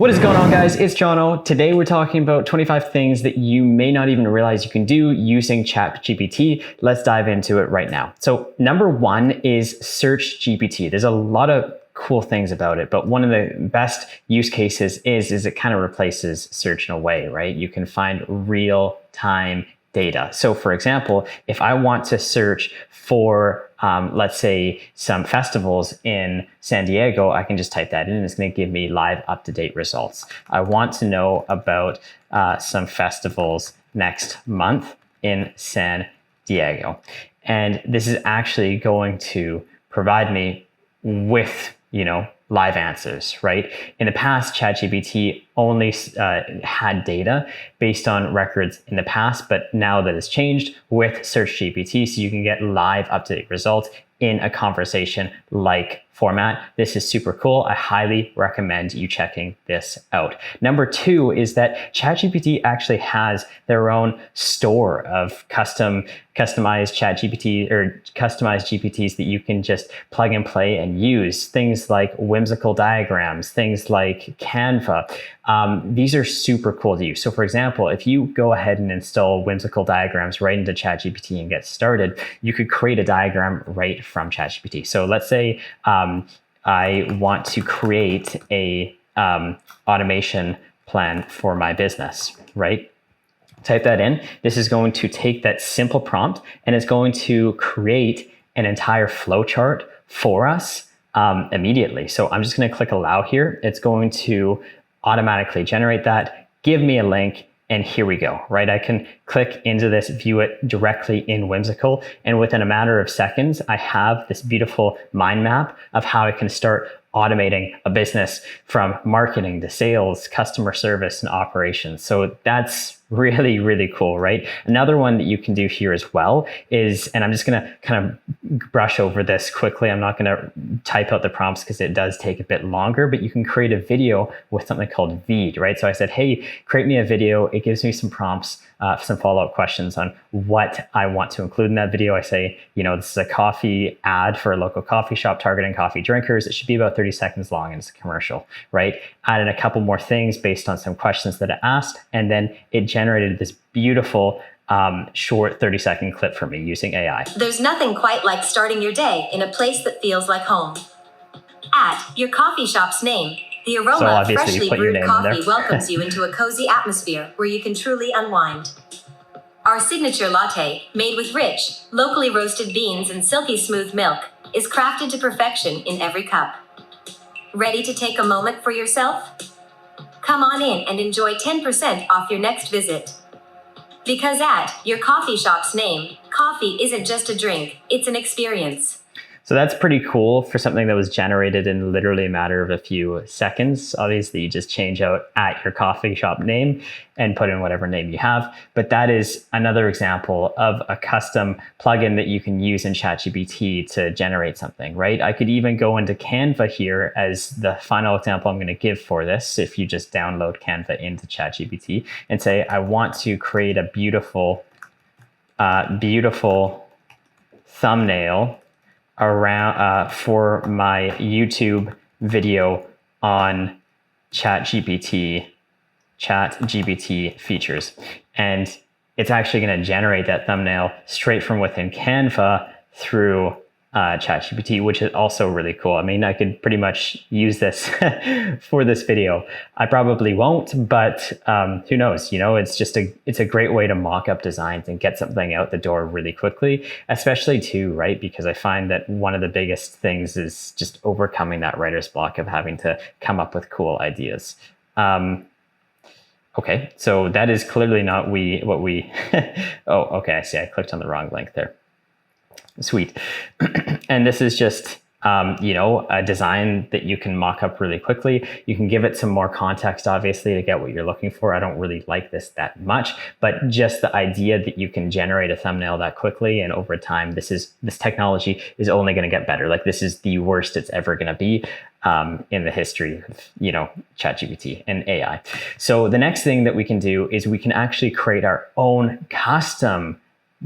What is going on, guys? It's Jono. Today we're talking about 25 things that you may not even realize you can do using ChatGPT. Let's dive into it right now. So number one is SearchGPT. There's a lot of cool things about it, but one of the best use cases is it kind of replaces search in a way, right? You can find real-time data. So for example, if I want to search for, let's say, some festivals in San Diego, I can just type that in and it's going to give me live up-to-date results. I want to know about some festivals next month in San Diego. And this is actually going to provide me with, live answers, right? In the past, ChatGPT only had data based on records in the past, but now that has changed with SearchGPT, so you can get live up-to-date results in a conversation-like format. This is super cool. I highly recommend you checking this out. Number two is that ChatGPT actually has their own store of customized ChatGPT or customized GPTs that you can just plug and play and use. Things like whimsical diagrams, things like Canva. These are super cool to use. So for example, if you go ahead and install whimsical diagrams right into ChatGPT and get started, you could create a diagram right from ChatGPT. So let's say I want to create a automation plan for my business, right? Type that in. This is going to take that simple prompt and it's going to create an entire flowchart for us immediately. So I'm just going to click allow here. It's going to automatically generate that, give me a link, and here we go, right? I can click into this, view it directly in Whimsical, and within a matter of seconds, I have this beautiful mind map of how I can start automating a business from marketing to sales, customer service, and operations. So that's really, really cool, right? Another one that you can do here as well is, and I'm just going to kind of brush over this quickly. I'm not going to type out the prompts because it does take a bit longer, but you can create a video with something called Veed, right? So I said, hey, create me a video. It gives me some prompts, some follow-up questions on what I want to include in that video. I say, this is a coffee ad for a local coffee shop targeting coffee drinkers. It should be about 30 seconds long and it's a commercial, right? Added a couple more things based on some questions that I asked, and then it generated this beautiful short 30-second clip for me using AI. There's nothing quite like starting your day in a place that feels like home. At your coffee shop's name, the aroma of freshly brewed coffee welcomes you into a cozy atmosphere where you can truly unwind. Our signature latte, made with rich, locally roasted beans and silky smooth milk, is crafted to perfection in every cup. Ready to take a moment for yourself? Come on in and enjoy 10% off your next visit. Because at your coffee shop's name, coffee isn't just a drink, it's an experience. So that's pretty cool for something that was generated in literally a matter of a few seconds. Obviously, you just change out at your coffee shop name and put in whatever name you have. But that is another example of a custom plugin that you can use in ChatGPT to generate something, right? I could even go into Canva here as the final example I'm going to give for this. If you just download Canva into ChatGPT and say, I want to create a beautiful thumbnail around for my YouTube video on ChatGPT features. And it's actually going to generate that thumbnail straight from within Canva through ChatGPT, which is also really cool. I mean, I could pretty much use this for this video. I probably won't, but who knows? It's a great way to mock up designs and get something out the door really quickly, especially too, right? Because I find that one of the biggest things is just overcoming that writer's block of having to come up with cool ideas. Okay, so that is clearly not what we. Oh, okay, I see. I clicked on the wrong link there. Sweet. And this is just, a design that you can mock up really quickly. You can give it some more context, obviously, to get what you're looking for. I don't really like this that much, but just the idea that you can generate a thumbnail that quickly and over time, this technology is only going to get better. Like, this is the worst it's ever going to be in the history of, ChatGPT and AI. So the next thing that we can do is we can actually create our own custom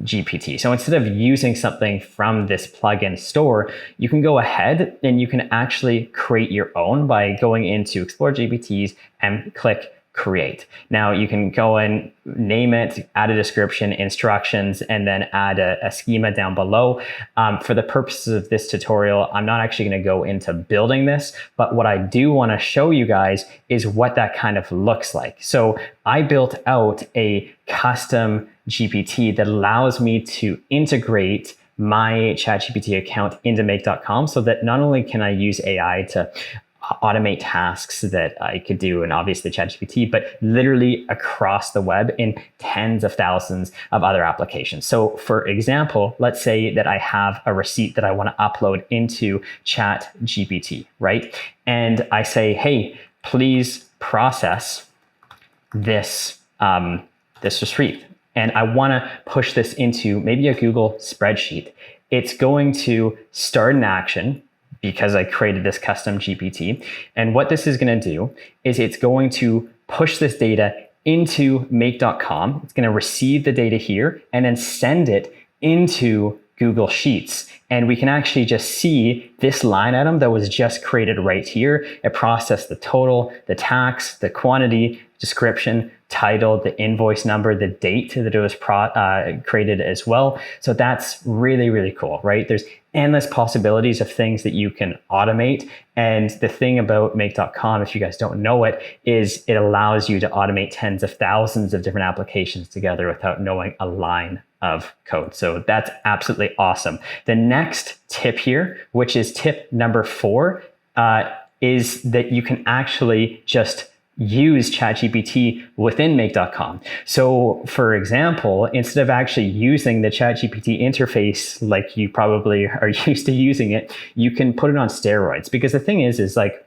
GPT. So instead of using something from this plugin store, you can go ahead and you can actually create your own by going into Explore GPTs and click create. Now you can go and name it, add a description, instructions, and then add a schema down below. For the purposes of this tutorial, I'm not actually going to go into building this, but what I do want to show you guys is what that kind of looks like. So I built out a custom GPT that allows me to integrate my ChatGPT account into make.com so that not only can I use AI to automate tasks that I could do and obviously ChatGPT, but literally across the web in tens of thousands of other applications. So for example, let's say that I have a receipt that I want to upload into ChatGPT, right? And I say, hey, please process this, this receipt. And I want to push this into maybe a Google spreadsheet. It's going to start an action because I created this custom GPT. And what this is going to do is it's going to push this data into make.com. It's going to receive the data here and then send it into Google Sheets. And we can actually just see this line item that was just created right here. It processed the total, the tax, the quantity, description, title, the invoice number, the date that it was created as well. So that's really, really cool, right? There's endless possibilities of things that you can automate. And the thing about make.com, if you guys don't know it, is it allows you to automate tens of thousands of different applications together without knowing a line of code. So that's absolutely awesome. The next tip here, which is tip number 4, is that you can actually just use ChatGPT within make.com. So for example, instead of actually using the ChatGPT interface like you probably are used to using it, you can put it on steroids. Because the thing is like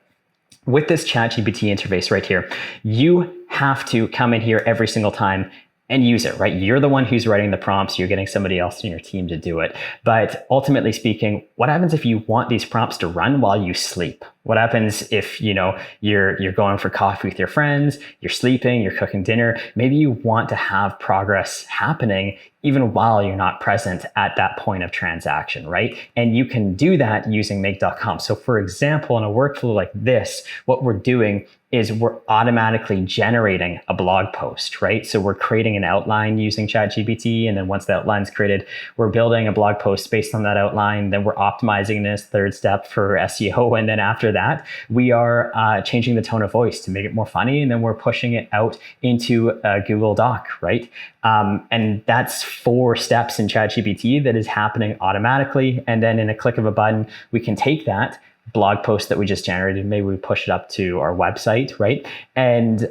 with this ChatGPT interface right here, you have to come in here every single time and use it, right? You're the one who's writing the prompts. You're getting somebody else in your team to do it. But ultimately speaking, what happens if you want these prompts to run while you sleep? What happens if, you're going for coffee with your friends, you're sleeping, you're cooking dinner? Maybe you want to have progress happening even while you're not present at that point of transaction, right? And you can do that using make.com. So for example, in a workflow like this, what we're doing is we're automatically generating a blog post, right? So we're creating an outline using ChatGPT. And then once the outline's created, we're building a blog post based on that outline. Then we're optimizing this third step for SEO. And then after that, we are changing the tone of voice to make it more funny. And then we're pushing it out into a Google Doc, right? And that's 4 steps in ChatGPT that is happening automatically. And then in a click of a button, we can take that blog post that we just generated, maybe we push it up to our website, right? And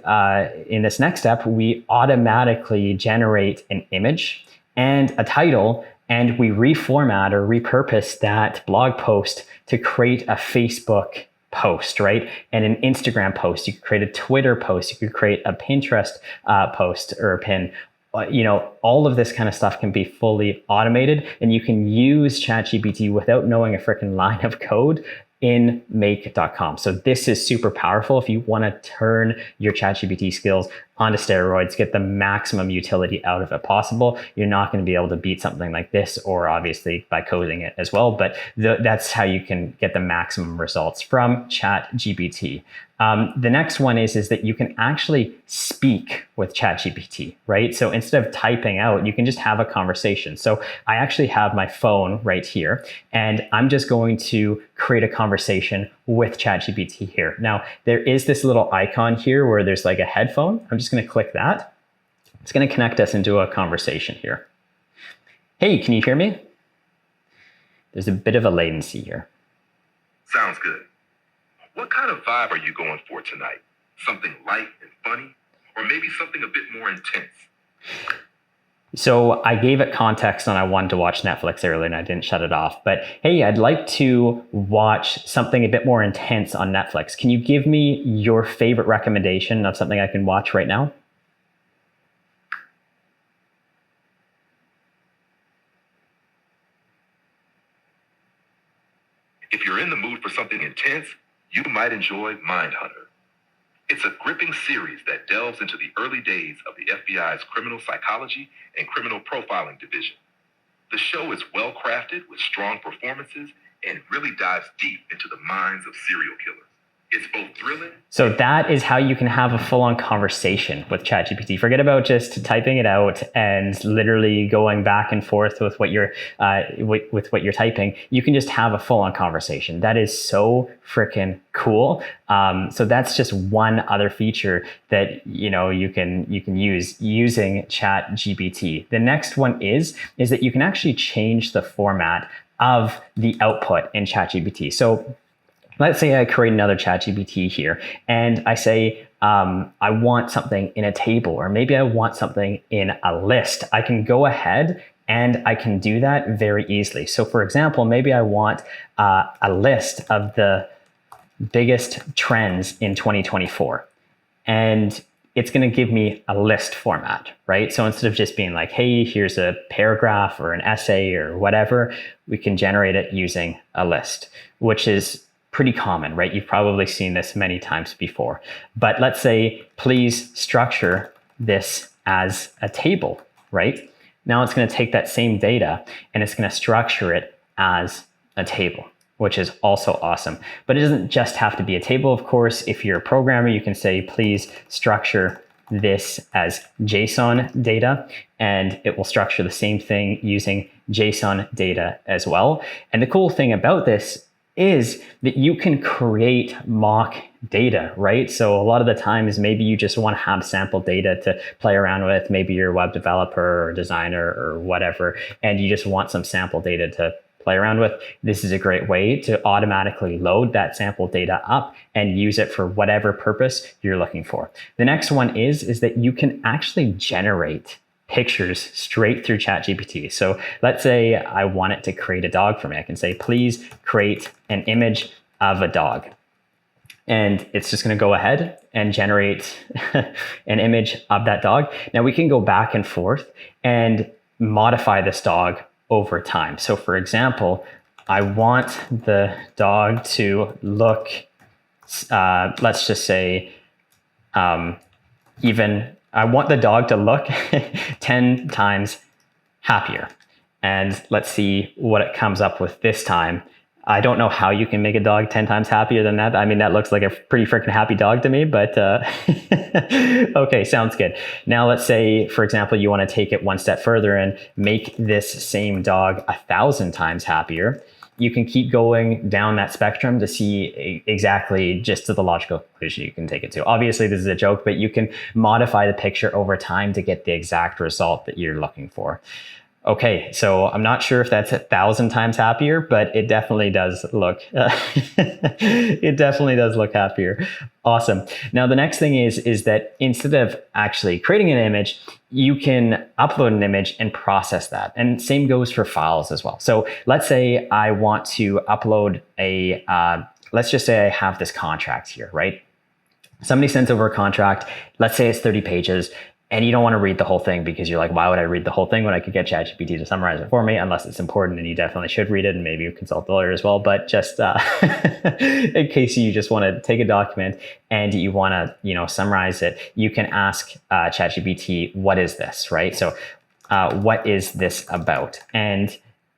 in this next step, we automatically generate an image and a title, and we reformat or repurpose that blog post to create a Facebook post, right? And an Instagram post. You could create a Twitter post. You could create a Pinterest post or a pin. All of this kind of stuff can be fully automated, and you can use ChatGPT without knowing a freaking line of code in make.com. So this is super powerful if you want to turn your ChatGPT skills onto steroids, get the maximum utility out of it possible. You're not going to be able to beat something like this, or obviously by coding it as well, but that's how you can get the maximum results from ChatGPT. The next one is that you can actually speak with ChatGPT, right? So instead of typing out, you can just have a conversation. So I actually have my phone right here, and I'm just going to create a conversation with ChatGPT here. Now, there is this little icon here where there's like a headphone. I'm just going to click that. It's going to connect us into a conversation here. Hey, can you hear me? There's a bit of a latency here. Sounds good. What kind of vibe are you going for tonight? Something light and funny, or maybe something a bit more intense? So I gave it context on I wanted to watch Netflix earlier and I didn't shut it off. But hey, I'd like to watch something a bit more intense on Netflix. Can you give me your favorite recommendation of something I can watch right now? If you're in the mood for something intense, you might enjoy Mindhunter. It's a gripping series that delves into the early days of the FBI's criminal psychology and criminal profiling division. The show is well crafted with strong performances and really dives deep into the minds of serial killers. It's both thrilling. So that is how you can have a full-on conversation with ChatGPT. Forget about just typing it out and literally going back and forth with what you're with what you're typing. You can just have a full-on conversation. That is so freaking cool. So that's just one other feature that you can use using ChatGPT. The next one is that you can actually change the format of the output in ChatGPT. So let's say I create another ChatGPT here and I say, I want something in a table, or maybe I want something in a list. I can go ahead and I can do that very easily. So for example, maybe I want a list of the biggest trends in 2024. And it's going to give me a list format, right? So instead of just being like, hey, here's a paragraph or an essay or whatever, we can generate it using a list, which is pretty common, right? You've probably seen this many times before. But let's say, please structure this as a table, right? Now it's going to take that same data and it's going to structure it as a table, which is also awesome. But it doesn't just have to be a table, of course. If you're a programmer, you can say, please structure this as JSON data, and it will structure the same thing using JSON data as well. And the cool thing about this is that you can create mock data, right? So a lot of the times, maybe you just want to have sample data to play around with. Maybe you're a web developer or designer or whatever, and you just want some sample data to play around with. This is a great way to automatically load that sample data up and use it for whatever purpose you're looking for. The next one is that you can actually generate pictures straight through ChatGPT. So let's say I want it to create a dog for me. I can say, please create an image of a dog. And it's just going to go ahead and generate an image of that dog. Now we can go back and forth and modify this dog over time. So for example, I want the dog to look, let's just say, I want the dog to look 10 times happier. And let's see what it comes up with this time. I don't know how you can make a dog 10 times happier than that. I mean, that looks like a pretty freaking happy dog to me, but okay, sounds good. Now let's say, for example, you want to take it one step further and make this same dog 1,000 times happier. You can keep going down that spectrum to see exactly just to the logical conclusion you can take it to. Obviously, this is a joke, but you can modify the picture over time to get the exact result that you're looking for. Okay, so I'm not sure if that's 1,000 times happier, but it definitely does look, it definitely does look happier. Awesome. Now, the next thing is that instead of actually creating an image, you can upload an image and process that. And same goes for files as well. So let's say I want to upload let's just say I have this contract here, right? Somebody sends over a contract, let's say it's 30 pages. And you don't want to read the whole thing because you're like, why would I read the whole thing when I could get ChatGPT to summarize it for me? Unless it's important, and you definitely should read it, and maybe you consult the lawyer as well. But just in case you just want to take a document and you want to, summarize it, you can ask ChatGPT, what is this, right? So what is this about? And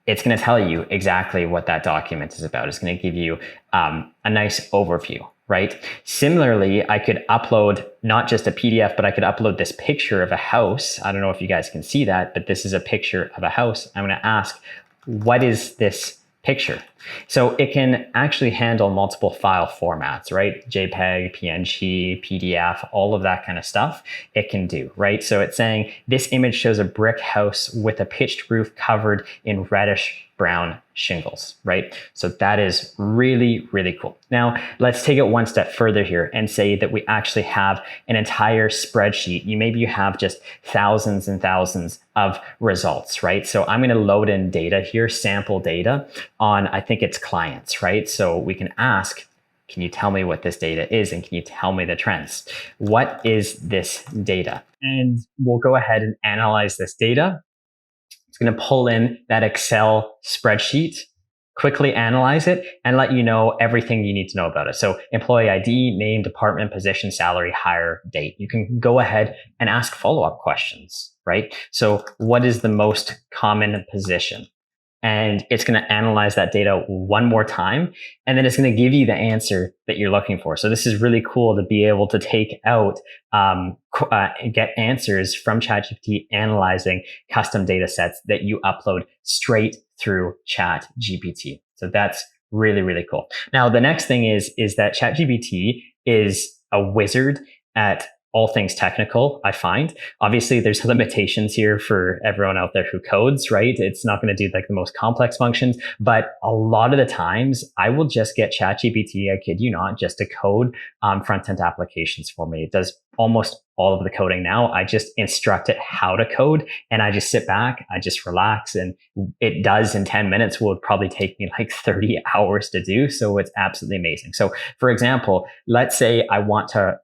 it's going to tell you exactly what that document is about. It's going to give you a nice overview. Right? Similarly, I could upload not just a PDF, but I could upload this picture of a house. I don't know if you guys can see that, but this is a picture of a house. I'm going to ask, what is this picture? So it can actually handle multiple file formats, right? JPEG, PNG, PDF, all of that kind of stuff it can do, right? So it's saying this image shows a brick house with a pitched roof covered in reddish brown shingles, right? So that is really, really cool. Now, let's take it one step further here and say that we actually have an entire spreadsheet. Maybe you have just thousands and thousands of results, right? So I'm going to load in data here, sample data on, I think it's clients, right? So we can ask, can you tell me what this data is? And can you tell me the trends? What is this data? And we'll go ahead and analyze this data. It's going to pull in that Excel spreadsheet, quickly analyze it, and let you know everything you need to know about it. So employee ID, name, department, position, salary, hire, date. You can go ahead and ask follow-up questions, right? So what is the most common position? And it's going to analyze that data one more time, and then it's going to give you the answer that you're looking for. So this is really cool to be able to take out, get answers from ChatGPT analyzing custom data sets that you upload straight through ChatGPT. So that's really, really cool. Now, the next thing is that ChatGPT is a wizard at all things technical, I find. Obviously, there's limitations here for everyone out there who codes, right? It's not going to do like the most complex functions, but a lot of the times I will just get ChatGPT, I kid you not, just to code front-end applications for me. It does almost all of the coding now. I just instruct it how to code, and I just sit back, I just relax, and it does in 10 minutes will probably take me like 30 hours to do. So it's absolutely amazing. So for example, let's say I want to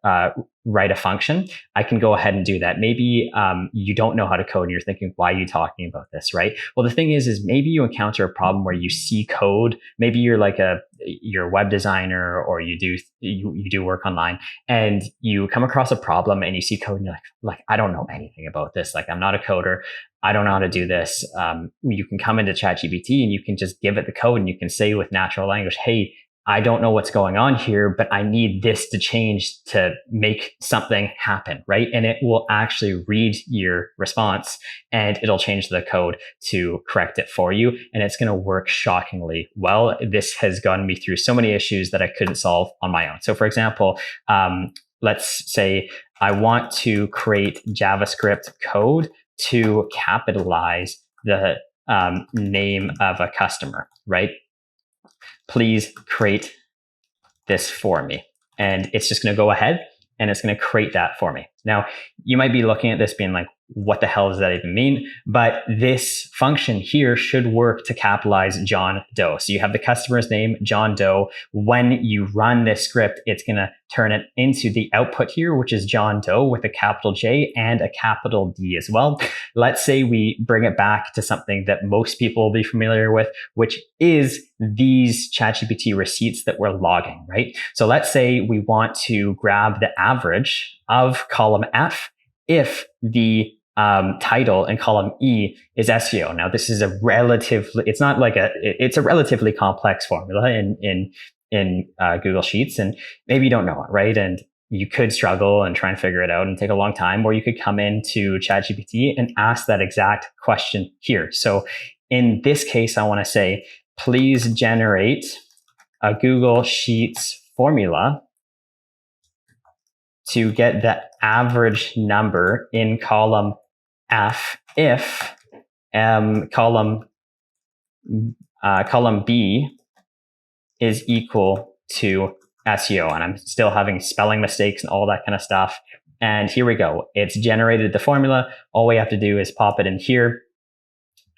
write a function. I can go ahead and do that. Maybe you don't know how to code and you're thinking, why are you talking about this, right? Well, the thing is maybe you encounter a problem where you see code. Maybe you're like you're a web designer, or you do work online, and you come across a problem and you see code and you're like, I don't know anything about this. Like, I'm not a coder. I don't know how to do this. You can come into ChatGPT and you can just give it the code, and you can say with natural language, hey, I don't know what's going on here, but I need this to change to make something happen, right? And it will actually read your response and it'll change the code to correct it for you. And it's going to work shockingly well. This has gotten me through so many issues that I couldn't solve on my own. So for example, let's say I want to create JavaScript code to capitalize the name of a customer, right? Please create this for me. And it's just going to go ahead and it's going to create that for me. Now, you might be looking at this being like, what the hell does that even mean? But this function here should work to capitalize John Doe. So you have the customer's name, John Doe. When you run this script, it's going to turn it into the output here, which is John Doe with a capital J and a capital D as well. Let's say we bring it back to something that most people will be familiar with, which is these ChatGPT receipts that we're logging, right? So let's say we want to grab the average of column F if the title in column E is SEO. Now, this is a relatively complex formula in Google Sheets, and maybe you don't know it, right? And you could struggle and try and figure it out and take a long time, or you could come into ChatGPT and ask that exact question here. So in this case, I want to say, please generate a Google Sheets formula to get the average number in column F if column B is equal to SEO. And I'm still having spelling mistakes and all that kind of stuff. And here we go. It's generated the formula. All we have to do is pop it in here.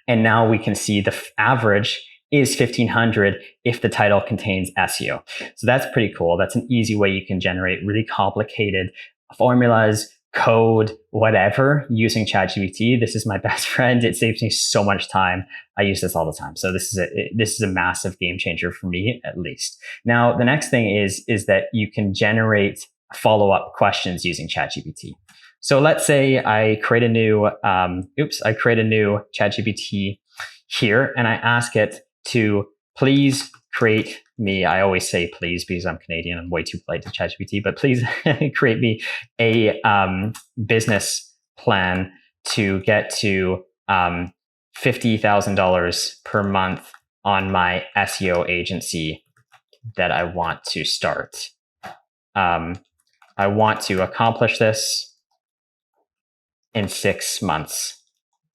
And now we can see the average is 1500 if the title contains SEO. So that's pretty cool. That's an easy way you can generate really complicated formulas, code, whatever, using ChatGPT. This is my best friend. It saves me so much time. I use this all the time. So this is a massive game changer for me, at least. Now, the next thing is that you can generate follow-up questions using ChatGPT. So let's say I create a new ChatGPT here, and I ask it to please create me, I always say please because I'm Canadian, I'm way too polite to ChatGPT, but please create me a business plan to get to $50,000 per month on my SEO agency that I want to start. I want to accomplish this in 6 months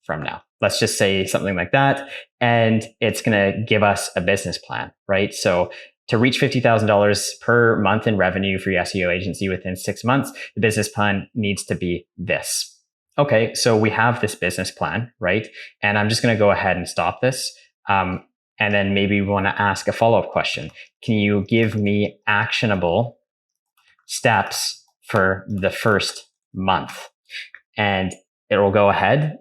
from now. Let's just say something like that. And it's going to give us a business plan, right? So to reach $50,000 per month in revenue for your SEO agency within 6 months, the business plan needs to be this. Okay, so we have this business plan, right? And I'm just going to go ahead and stop this. And then maybe we want to ask a follow-up question. Can you give me actionable steps for the first month? And it will go ahead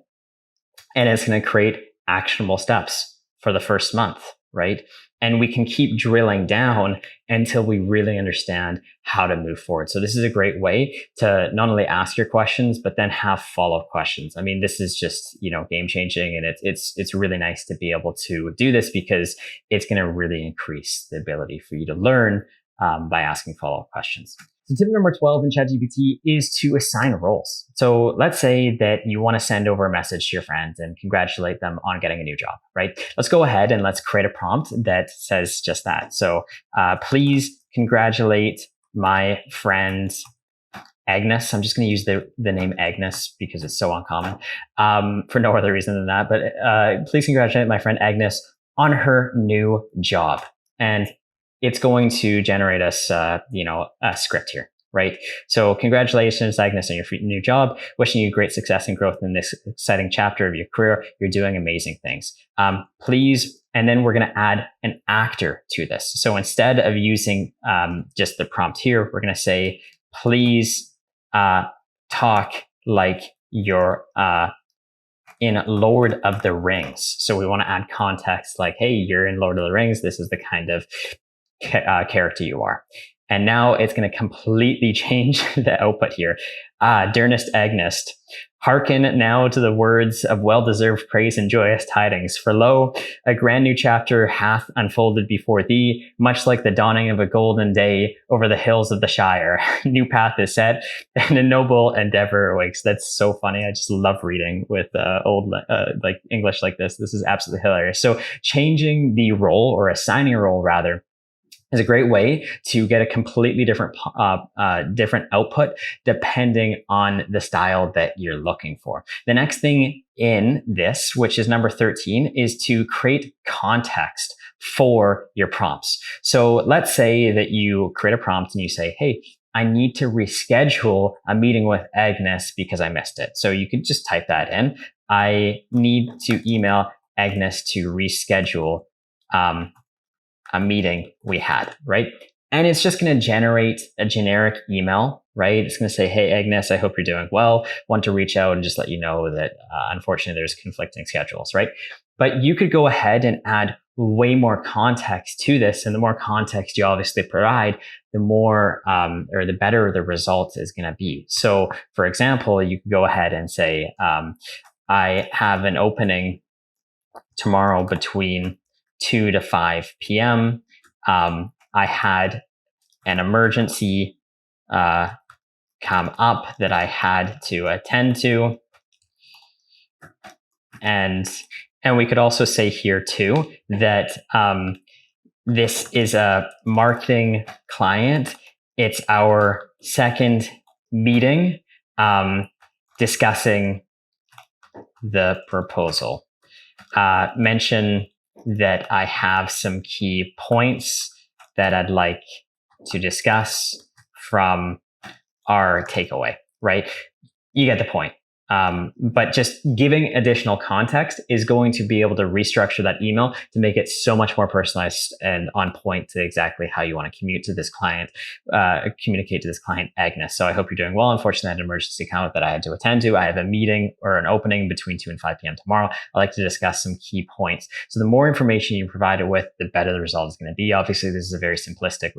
and it's going to create actionable steps for the first month, right? And we can keep drilling down until we really understand how to move forward. So this is a great way to not only ask your questions, but then have follow-up questions. I mean, this is just, game changing, and it's really nice to be able to do this because it's going to really increase the ability for you to learn by asking follow-up questions. So tip number 12 in ChatGPT is to assign roles. So let's say that you want to send over a message to your friends and congratulate them on getting a new job, right? Let's go ahead and let's create a prompt that says just that. So please congratulate my friend Agnes. I'm just going to use the name Agnes because it's so uncommon for no other reason than that. But please congratulate my friend Agnes on her new job. And it's going to generate us, a script here, right? So congratulations, Agnes, on your new job. Wishing you great success and growth in this exciting chapter of your career. You're doing amazing things. Please, and then we're going to add an actor to this. So instead of using just the prompt here, we're going to say, please talk like you're in Lord of the Rings. So we want to add context like, hey, you're in Lord of the Rings. This is the kind of character you are. And now it's going to completely change the output here. Dearest Agnes, hearken now to the words of well-deserved praise and joyous tidings. For lo, a grand new chapter hath unfolded before thee, much like the dawning of a golden day over the hills of the Shire. New path is set, and a noble endeavor awakes. That's so funny. I just love reading with old English like this. This is absolutely hilarious. So changing the role, or assigning a role rather, is a great way to get a completely different output depending on the style that you're looking for. The next thing in this, which is number 13, is to create context for your prompts. So let's say that you create a prompt and you say, hey, I need to reschedule a meeting with Agnes because I missed it. So you could just type that in. I need to email Agnes to reschedule a meeting we had, right? And it's just going to generate a generic email, right? It's going to say, hey, Agnes, I hope you're doing well. Want to reach out and just let you know that unfortunately there's conflicting schedules, right? But you could go ahead and add way more context to this. And the more context you obviously provide, the more or the better the result is going to be. So for example, you could go ahead and say, I have an opening tomorrow between 2 to 5 p.m. I had an emergency come up that I had to attend to. And we could also say here too that this is a marketing client. It's our second meeting discussing the proposal. Mention that I have some key points that I'd like to discuss from our takeaway, right? You get the point. But just giving additional context is going to be able to restructure that email to make it so much more personalized and on point to exactly how you want to communicate to this client, Agnes. So I hope you're doing well. Unfortunately, I had an emergency account that I had to attend to. I have a meeting or an opening between 2 and 5 p.m. tomorrow. I'd like to discuss some key points. So the more information you provide it with, the better the result is going to be. Obviously, this is a very simplistic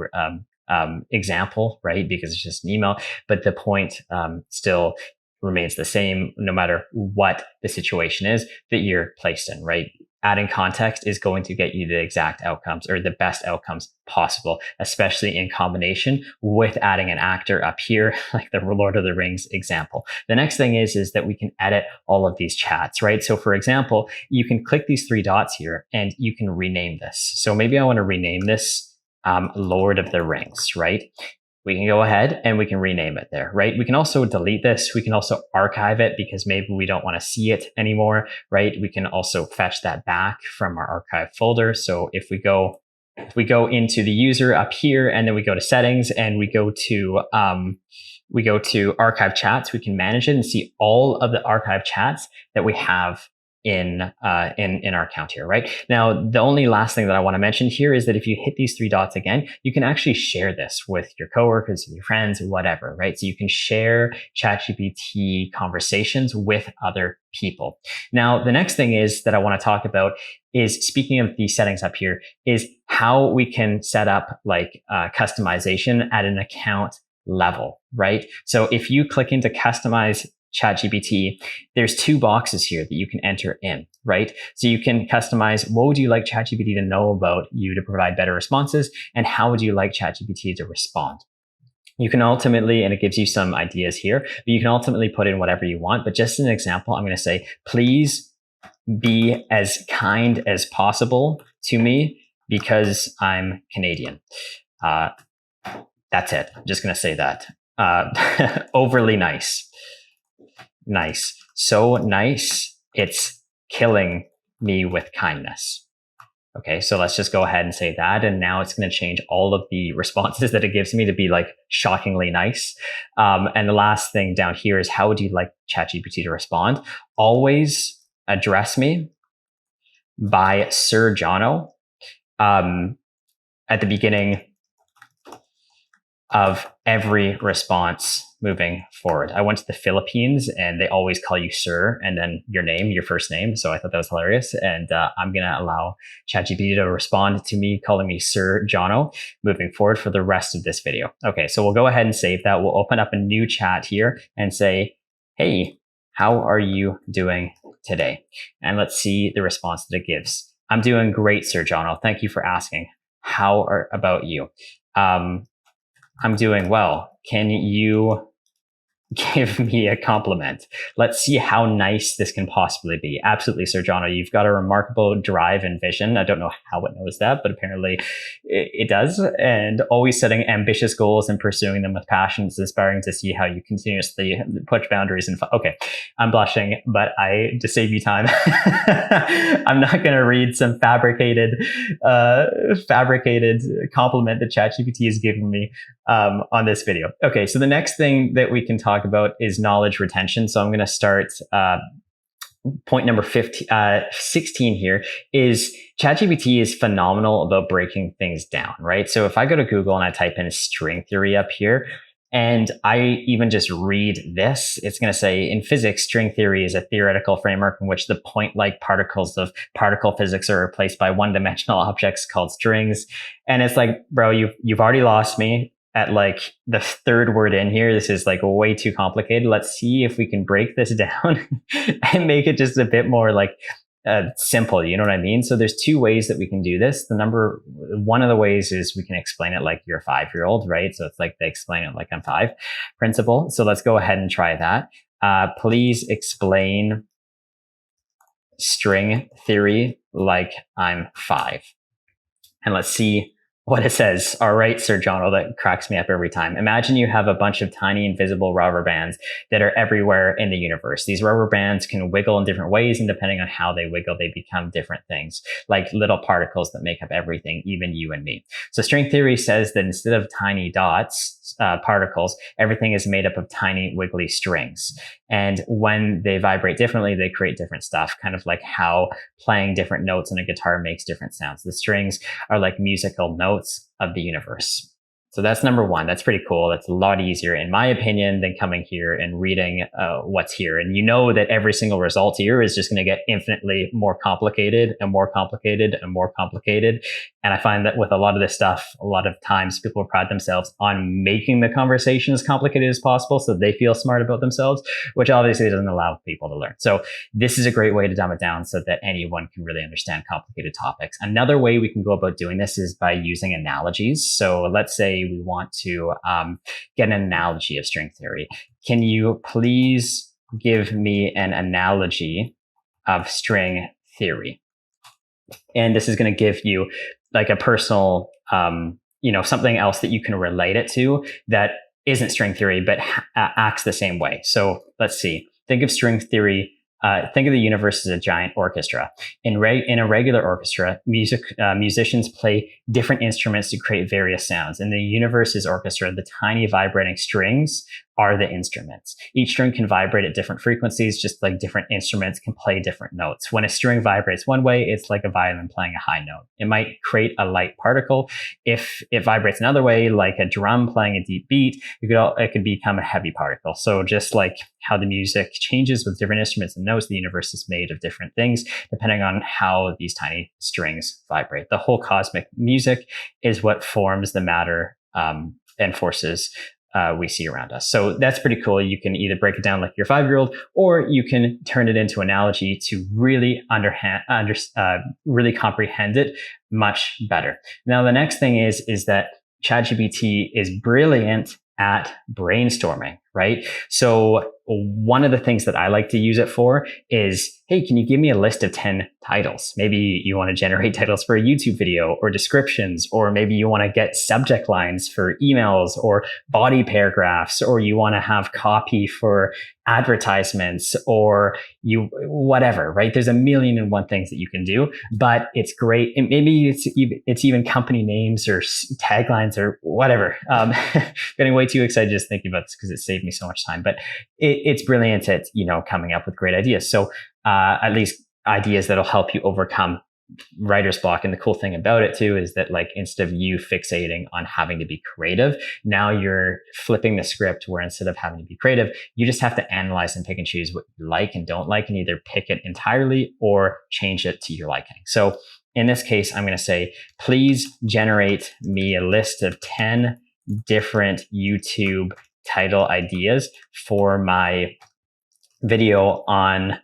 example, right? Because it's just an email, but the point still remains the same no matter what the situation is that you're placed in, right? Adding context is going to get you the exact outcomes or the best outcomes possible, especially in combination with adding an actor up here, like the Lord of the Rings example. The next thing is that we can edit all of these chats, right? So for example, you can click these 3 dots here and you can rename this. So maybe I want to rename this Lord of the Rings, right? We can go ahead and we can rename it there, right? We can also delete this. We can also archive it because maybe we don't want to see it anymore, right? We can also fetch that back from our archive folder. So if we go into the user up here and then we go to settings and we go to archive chats, we can manage it and see all of the archive chats that we have in our account here, right? Now, the only last thing that I want to mention here is that if you hit these three dots again, you can actually share this with your coworkers, with your friends, or whatever, right? So you can share ChatGPT conversations with other people. Now, the next thing is that I want to talk about is, speaking of the settings up here, is how we can set up like customization at an account level, right? So if you click into customize ChatGPT, there's two boxes here that you can enter in, right? So you can customize, what would you like ChatGPT to know about you to provide better responses, and how would you like ChatGPT to respond? You can ultimately, and it gives you some ideas here, but you can ultimately put in whatever you want. But just as an example, I'm going to say, please be as kind as possible to me because I'm Canadian. That's it. I'm just going to say that. Overly nice. Nice. So nice, it's killing me with kindness. Okay, so let's just go ahead and say that. And now it's going to change all of the responses that it gives me to be like shockingly nice. And the last thing down here is, how would you like ChatGPT to respond? Always address me by Sir Jono at the beginning of every response moving forward. I went to the Philippines and they always call you sir and then your name, your first name. So I thought that was hilarious. And I'm going to allow ChatGPT to respond to me calling me Sir Jono moving forward for the rest of this video. Okay, so we'll go ahead and save that. We'll open up a new chat here and say, hey, how are you doing today? And let's see the response that it gives. I'm doing great, Sir Jono. Thank you for asking. How about you? I'm doing well. Can you give me a compliment? Let's see how nice this can possibly be. Absolutely, Sir Jono. You've got a remarkable drive and vision. I don't know how it knows that, but apparently it does. And always setting ambitious goals and pursuing them with passion. It's inspiring to see how you continuously push boundaries. And okay, I'm blushing, but to save you time, I'm not going to read some fabricated compliment that ChatGPT is giving me on this video. Okay, so the next thing that we can talk about is knowledge retention. So I'm going to start point number 16 here is ChatGPT is phenomenal about breaking things down, right? So if I go to Google and I type in string theory up here, and I even just read this, it's going to say, in physics, string theory is a theoretical framework in which the point-like particles of particle physics are replaced by one-dimensional objects called strings. And it's like, bro, you've already lost me at like the third word in here. This is like way too complicated. Let's see if we can break this down and make it just a bit more like simple. You know what I mean? So there's two ways that we can do this. One of the ways is we can explain it like you're a 5-year-old, right? So it's like they explain it like I'm 5 principle. So let's go ahead and try that. Please explain string theory like I'm 5. And let's see what it says. All right, Sir Jono, that cracks me up every time. Imagine you have a bunch of tiny invisible rubber bands that are everywhere in the universe. These rubber bands can wiggle in different ways, and depending on how they wiggle, they become different things, like little particles that make up everything, even you and me. So string theory says that instead of tiny dots, particles, everything is made up of tiny wiggly strings. And when they vibrate differently, they create different stuff, kind of like how playing different notes on a guitar makes different sounds. The strings are like musical notes of the universe. So that's number one. That's pretty cool. That's a lot easier, in my opinion, than coming here and reading what's here. And you know that every single result here is just going to get infinitely more complicated and more complicated and more complicated. And I find that with a lot of this stuff, a lot of times people pride themselves on making the conversation as complicated as possible so they feel smart about themselves, which obviously doesn't allow people to learn. So this is a great way to dumb it down so that anyone can really understand complicated topics. Another way we can go about doing this is by using analogies. So let's say we want to get an analogy of string theory. Can you please give me an analogy of string theory? And this is going to give you like a personal, something else that you can relate it to that isn't string theory, but acts the same way. So let's see. Think of string theory. Think of the universe as a giant orchestra. In a regular orchestra, musicians play different instruments to create various sounds. In the universe's orchestra, the tiny vibrating strings are the instruments. Each string can vibrate at different frequencies, just like different instruments can play different notes. When a string vibrates one way, it's like a violin playing a high note. It might create a light particle. If it vibrates another way, like a drum playing a deep beat, it could become a heavy particle. So just like how the music changes with different instruments and notes, the universe is made of different things depending on how these tiny strings vibrate. The whole cosmic music is what forms the matter and forces we see around us. So that's pretty cool. You can either break it down like your 5-year-old, or you can turn it into analogy to really really comprehend it much better. Now, the next thing is that ChatGPT is brilliant at brainstorming, right? So one of the things that I like to use it for is, hey, can you give me a list of 10 titles? Maybe you want to generate titles for a YouTube video or descriptions, or maybe you want to get subject lines for emails or body paragraphs, or you want to have copy for advertisements, or whatever, right? There's a million and one things that you can do, but it's great. And maybe it's even company names or taglines or whatever. Getting way too excited just thinking about this because it saved me so much time, but it's brilliant at, coming up with great ideas. So at least ideas that'll help you overcome writer's block. And the cool thing about it too is that, like, instead of you fixating on having to be creative, now you're flipping the script where instead of having to be creative, you just have to analyze and pick and choose what you like and don't like, and either pick it entirely or change it to your liking. So in this case, I'm going to say, please generate me a list of 10 different YouTube title ideas for my video on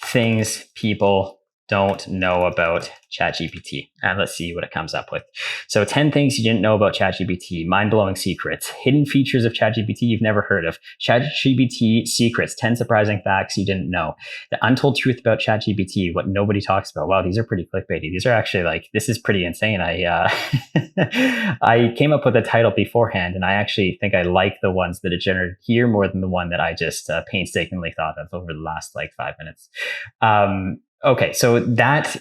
things people don't know about ChatGPT. And let's see what it comes up with. So 10 things you didn't know about ChatGPT, mind-blowing secrets, hidden features of ChatGPT you've never heard of, ChatGPT secrets, 10 surprising facts you didn't know, the untold truth about ChatGPT, what nobody talks about. Wow, these are pretty clickbaity. These are actually this is pretty insane. I came up with a title beforehand, and I actually think I like the ones that it generated here more than the one that I just painstakingly thought of over the last 5 minutes. Okay, so that's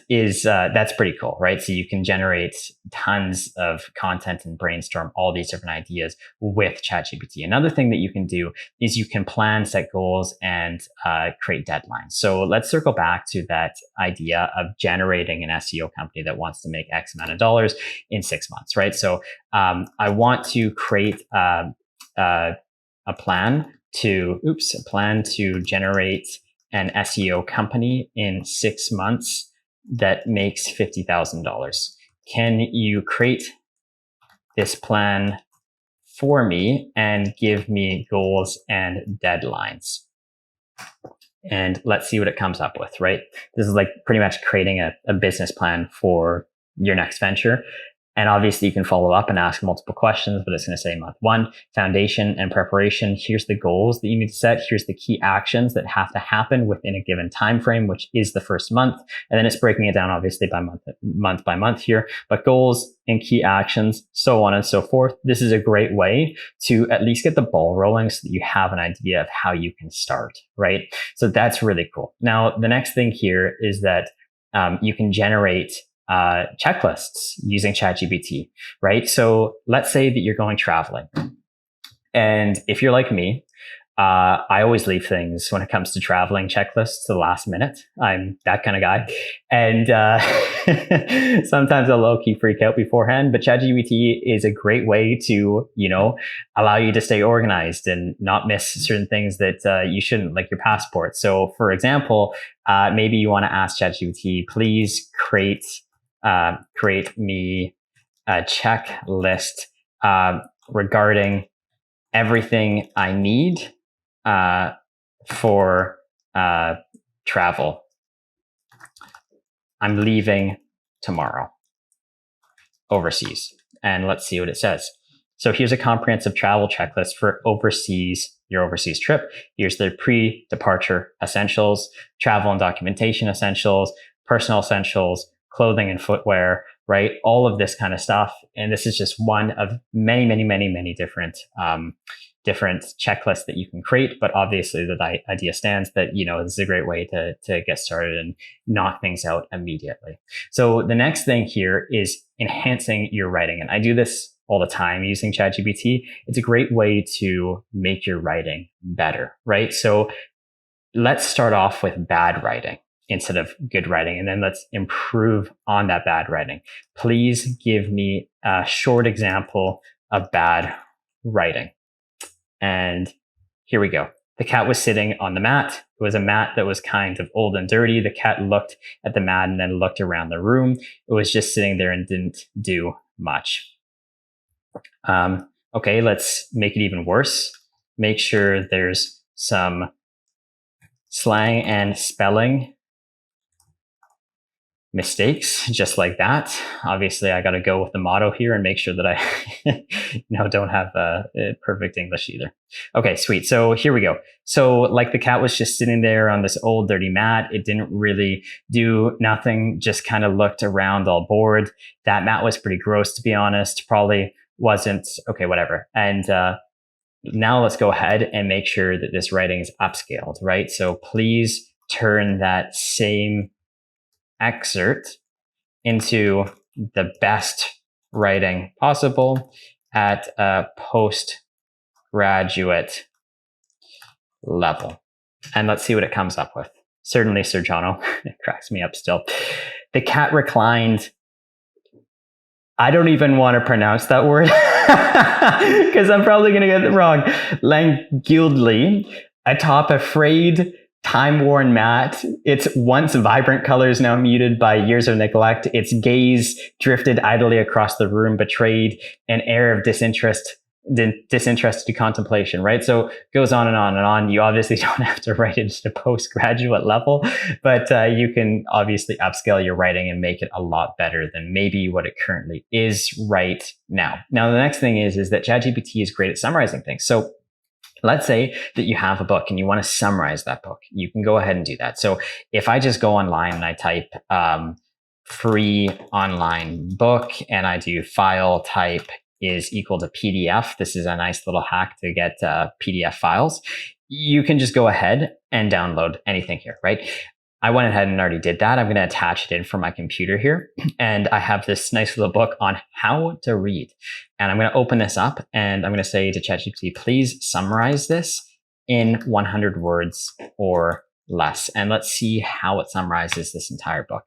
pretty cool, right? So you can generate tons of content and brainstorm all these different ideas with ChatGPT. Another thing that you can do is you can plan, set goals, and create deadlines. So let's circle back to that idea of generating an SEO company that wants to make X amount of dollars in 6 months, right? So I want to create a plan to generate an SEO company in 6 months that makes $50,000. Can you create this plan for me and give me goals and deadlines? And let's see what it comes up with, right? This is pretty much creating a business plan for your next venture. And obviously you can follow up and ask multiple questions, but it's going to say month 1, foundation and preparation. Here's the goals that you need to set. Here's the key actions that have to happen within a given time frame, which is the first month. And then it's breaking it down obviously by month by month here, but goals and key actions, so on and so forth. This is a great way to at least get the ball rolling so that you have an idea of how you can start, right? So that's really cool. Now, the next thing here is that you can generate checklists using ChatGPT, right? So let's say that you're going traveling. And if you're like me, I always leave things when it comes to traveling checklists to the last minute. I'm that kind of guy. And sometimes I'll low-key freak out beforehand, but ChatGPT is a great way to, allow you to stay organized and not miss certain things that you shouldn't, like your passport. So for example, maybe you want to ask ChatGPT, please create me a checklist regarding everything I need for travel. I'm leaving tomorrow overseas. And let's see what it says. So here's a comprehensive travel checklist for your overseas trip. Here's the pre-departure essentials, travel and documentation essentials, personal essentials, clothing and footwear, right? All of this kind of stuff. And this is just one of many, many, many, many different checklists that you can create. But obviously the idea stands that, this is a great way to get started and knock things out immediately. So the next thing here is enhancing your writing. And I do this all the time using ChatGPT, it's a great way to make your writing better, right? So let's start off with bad writing instead of good writing, and then let's improve on that bad writing. Please give me a short example of bad writing. And here we go. The cat was sitting on the mat. It was a mat that was kind of old and dirty. The cat looked at the mat and then looked around the room. It was just sitting there and didn't do much. Okay, let's make it even worse. Make sure there's some slang and spelling mistakes, just like that. Obviously, I got to go with the motto here and make sure that I don't have perfect English either. Okay, sweet. So here we go. So like the cat was just sitting there on this old dirty mat. It didn't really do nothing, just kind of looked around all bored. That mat was pretty gross, to be honest. Probably wasn't, okay, whatever. And now let's go ahead and make sure that this writing is upscaled, right? So please turn that same excerpt into the best writing possible at a postgraduate level. And let's see what it comes up with. Certainly, Sir Jono. It cracks me up still. The cat reclined. I don't even want to pronounce that word because I'm probably going to get it wrong. Languidly atop a frayed, time-worn mat. Its once vibrant colors now muted by years of neglect. Its gaze drifted idly across the room, betrayed an air of disinterested contemplation, right? So it goes on and on and on. You obviously don't have to write it to postgraduate level, but you can obviously upscale your writing and make it a lot better than maybe what it currently is right now. Now, the next thing is that ChatGPT is great at summarizing things. So let's say that you have a book and you want to summarize that book. You can go ahead and do that. So if I just go online and I type free online book and I do file type is equal to PDF, this is a nice little hack to get PDF files. You can just go ahead and download anything here, right? I went ahead and already did that. I'm going to attach it in from my computer here. And I have this nice little book on how to read. And I'm going to open this up and I'm going to say to ChatGPT, please summarize this in 100 words or less. And let's see how it summarizes this entire book.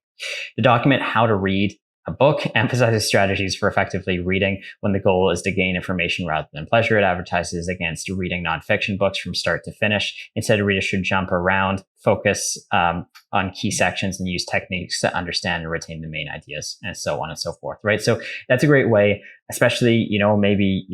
The document How to Read a Book emphasizes strategies for effectively reading when the goal is to gain information rather than pleasure. It advertises against reading nonfiction books from start to finish. Instead, readers should jump around, focus on key sections, and use techniques to understand and retain the main ideas, and so on and so forth, right? So that's a great way, especially, maybe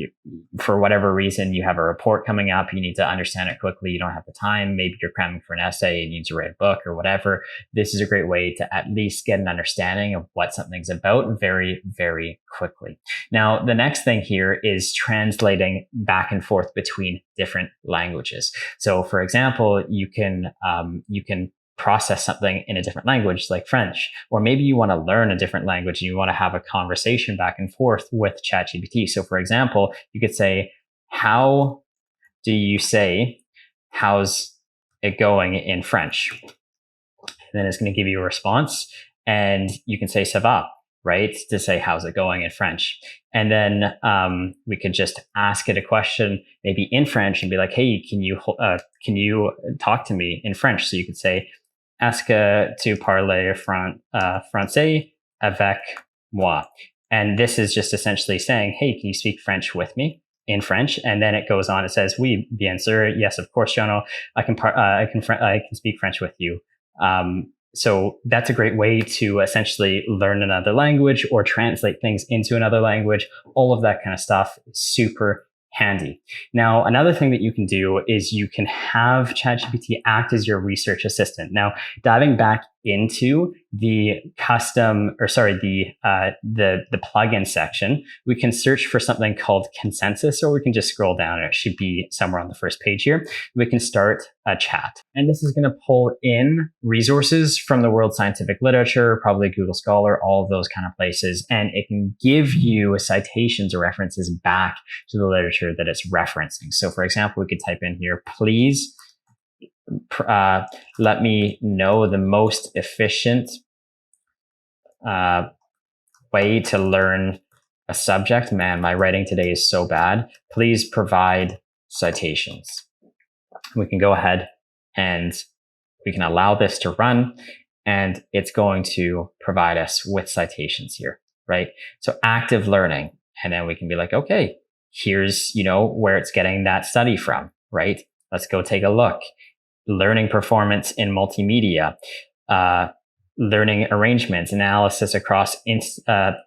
for whatever reason, you have a report coming up, you need to understand it quickly, you don't have the time, maybe you're cramming for an essay, you need to write a book or whatever. This is a great way to at least get an understanding of what something's about very, very quickly. Now, the next thing here is translating back and forth between different languages. So for example, you can process something in a different language like French, or maybe you want to learn a different language and you want to have a conversation back and forth with ChatGPT. So for example, you could say, how do you say, how's it going in French? And then it's going to give you a response and you can say ça va, right? To say, how's it going in French? And then we could just ask it a question, maybe in French, and be like, hey, can you talk to me in French? So you could say, est-ce que tu parles français avec moi? And this is just essentially saying, hey, can you speak French with me in French? And then it goes on, it says, oui, bien sûr. Yes, of course, Jono, I can speak French with you. So that's a great way to essentially learn another language or translate things into another language. All of that kind of stuff is super handy. Now, another thing that you can do is you can have ChatGPT act as your research assistant. Now, diving back into the the plugin section, we can search for something called consensus, or we can just scroll down and it should be somewhere on the first page here. We can start a chat. And this is going to pull in resources from the world scientific literature, probably Google Scholar, all of those kind of places. And it can give you citations or references back to the literature that it's referencing. So for example, we could type in here, please let me know the most efficient way to learn a subject. Man, my writing today is so bad. Please provide citations. We can go ahead and we can allow this to run, and it's going to provide us with citations here, right? So active learning. And then we can be like, okay, here's, where it's getting that study from, right? Let's go take a look. Learning performance in multimedia, learning arrangements, analysis across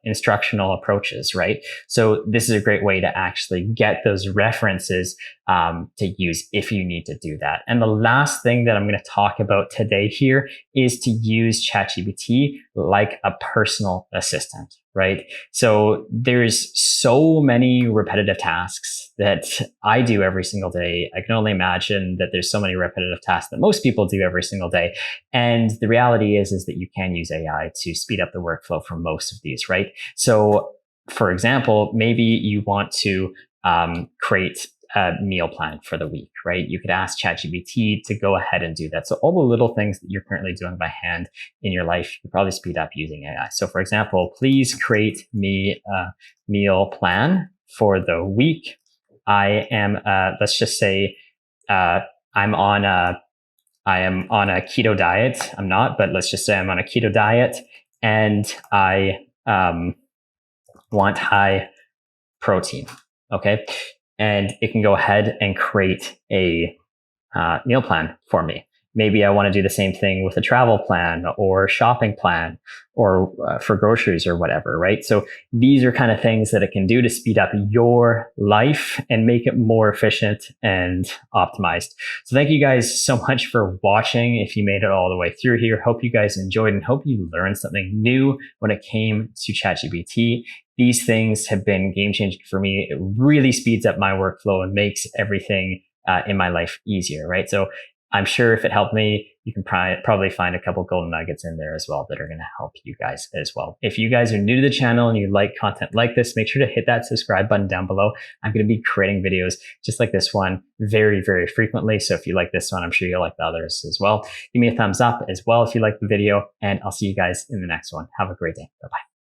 instructional approaches, right? So this is a great way to actually get those references to use if you need to do that. And the last thing that I'm going to talk about today here is to use ChatGPT like a personal assistant, right? So there's so many repetitive tasks that I do every single day. I can only imagine that there's so many repetitive tasks that most people do every single day. And the reality is that you can use AI to speed up the workflow for most of these, right? So for example, maybe you want to create a meal plan for the week, right? You could ask ChatGPT to go ahead and do that. So all the little things that you're currently doing by hand in your life, you could probably speed up using AI. So for example, please create me a meal plan for the week. I am, let's just say, I am on a keto diet. I'm not, but let's just say I'm on a keto diet, and I want high protein. Okay. And it can go ahead and create a meal plan for me. Maybe I want to do the same thing with a travel plan or shopping plan or for groceries or whatever, right? So these are kind of things that it can do to speed up your life and make it more efficient and optimized. So thank you guys so much for watching. If you made it all the way through here, hope you guys enjoyed and hope you learned something new when it came to ChatGPT. These things have been game changing for me. It really speeds up my workflow and makes everything in my life easier, right? So I'm sure if it helped me, you can probably find a couple golden nuggets in there as well that are going to help you guys as well. If you guys are new to the channel and you like content like this, make sure to hit that subscribe button down below. I'm going to be creating videos just like this one very, very frequently. So if you like this one, I'm sure you'll like the others as well. Give me a thumbs up as well if you like the video, and I'll see you guys in the next one. Have a great day. Bye-bye.